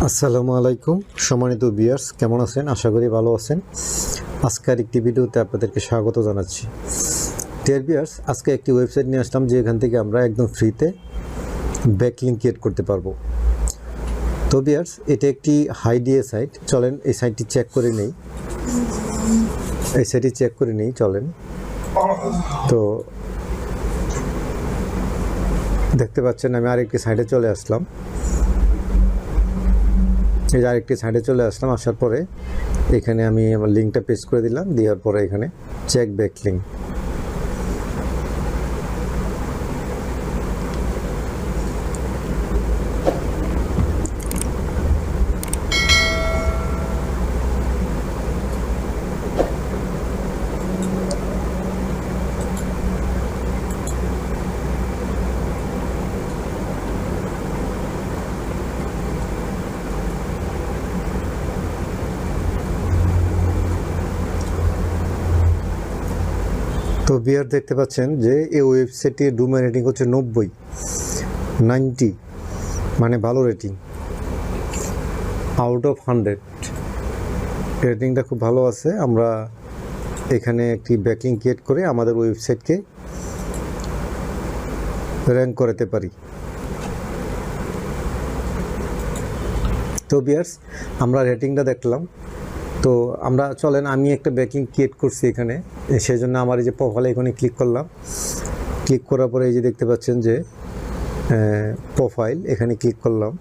আসসালামু আলাইকুম সম্মানিত ভিউয়ার্স, কেমন আছেন? আশা করি ভালো আছেন। আজকের একটি ভিডিওতে আপনাদেরকে স্বাগত জানাচ্ছি। ডিয়ার ভিউয়ার্স, আজকে একটি ওয়েবসাইট নিয়ে আসলাম যে এখান থেকে আমরা একদম ফ্রিতে ব্যাকলিঙ্ক ক্রিয়েট করতে পারবো। তো ভিউয়ার্স, এটা একটি হাই ডিএ সাইট। চলেন এই সাইটটি চেক করে নেই। চলেন। তো দেখতে পাচ্ছেন আমি আরেকটি সাইটে চলে আসলাম। এই আরেকটি সাইডে চলে আসলাম। আসার পরে এখানে আমি আমার লিঙ্কটা পেস্ট করে দিলাম। দেওয়ার পরে এখানে চেক ব্যাক লিঙ্ক। তো ভিউয়ার দেখতে পাচ্ছেন যে এই ওয়েবসাইটে ডোমেইন রেটিং হচ্ছে 90 মানে ভালো রেটিং, আউট অফ 100 রেটিংটা খুব ভালো আছে। আমরা এখানে একটি ব্যাকলিঙ্ক ক্রিয়েট করে আমাদের ওয়েবসাইটকে র্যাঙ্ক করাতে পারি। তো ভিউয়ার্স, আমরা রেটিংটা দেখলাম। তো আমরা চলেন, আমি একটা ব্যাকলিঙ্ক ক্রিয়েট করছি এখানে, সেই জন্য আমার এই যে প্রোফাইলে এখানে ক্লিক করলাম। ক্লিক করার পরে এই যে দেখতে পাচ্ছেন যে প্রোফাইল, এখানে ক্লিক করলাম।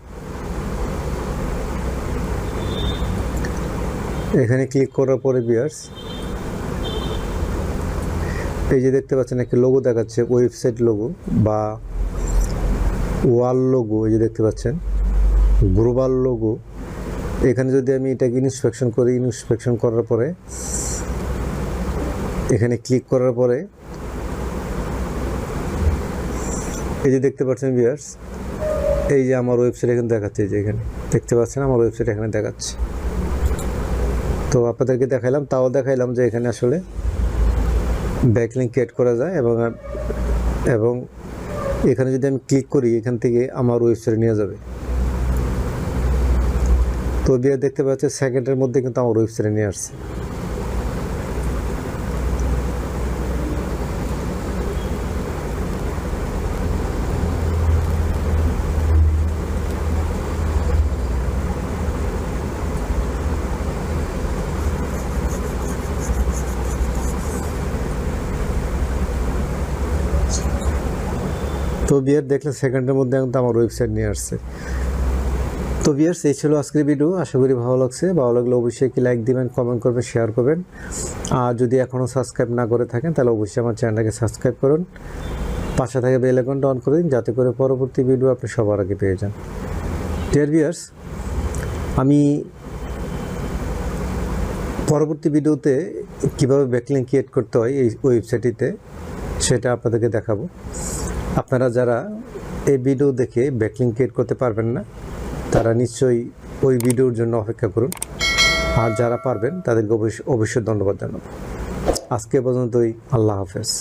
এখানে ক্লিক করার পরে ভিউয়ার্স এই যে দেখতে পাচ্ছেন একটা লোগো দেখাচ্ছে, ওয়েবসাইট লোগো বা ওয়াল লোগো। এই যে দেখতে পাচ্ছেন গ্লোবাল লোগো। এখানে যদি আমি এটাকে ইন্সপেকশন করি, ইন্সপেকশন করার পরে এখানে ক্লিক করার পরে এই যে দেখতে পাচ্ছেন ভিউয়ার্স, এই যে আমার ওয়েবসাইট এখানে দেখাচ্ছে। যে এখানে দেখতে পাচ্ছেন আমার ওয়েবসাইট এখানে দেখাচ্ছে। তো আপনাদেরকে দেখাইলাম, তাও দেখাইলাম যে এখানে আসলে ব্যাকলিঙ্ক ক্রিয়েট করা যায় এবং এখানে যদি আমি ক্লিক করি এখান থেকে আমার ওয়েবসাইটে নিয়ে যাবে। তো ভিউয়ার দেখতে পাচ্ছে সেকেন্ডের মধ্যে কিন্তু আমার ওয়েবসাইটে নিয়ে আসছে। তো ভিউয়ার দেখলে সেকেন্ডের মধ্যে কিন্তু আমার ওয়েবসাইট নিয়ে আসছে। তো ভিউয়ার্স, এই ছিল আজকের ভিডিও। আশা করি ভালো লাগছে। ভালো লাগলে অবশ্যই কি লাইক দিবেন, কমেন্ট করবেন, শেয়ার করবেন। আর যদি এখনও সাবস্ক্রাইব না করে থাকেন তাহলে অবশ্যই আমার চ্যানেলটাকে সাবস্ক্রাইব করুন। পাশে থাকে বেল আইকনটা অন করে দিন, যাতে করে পরবর্তী ভিডিও আপনি সবার আগে পেয়ে যান। ডিয়ার ভিউয়ার্স, আমি পরবর্তী ভিডিওতে কীভাবে ব্যাকলিঙ্ক ক্রিয়েট করতে হয় এই ওয়েবসাইটটিতে সেটা আপনাদেরকে দেখাবো। আপনারা যারা এই ভিডিও দেখে ব্যাকলিঙ্ক ক্রিয়েট করতে পারবেন না তারা নিশ্চয়ই ওই ভিডিওর জন্য অপেক্ষা করুন। আর যারা পারবেন তাদেরকে অবশ্যই ধন্যবাদ জানাবো। আজকে পর্যন্তই। আল্লাহ হাফেজ।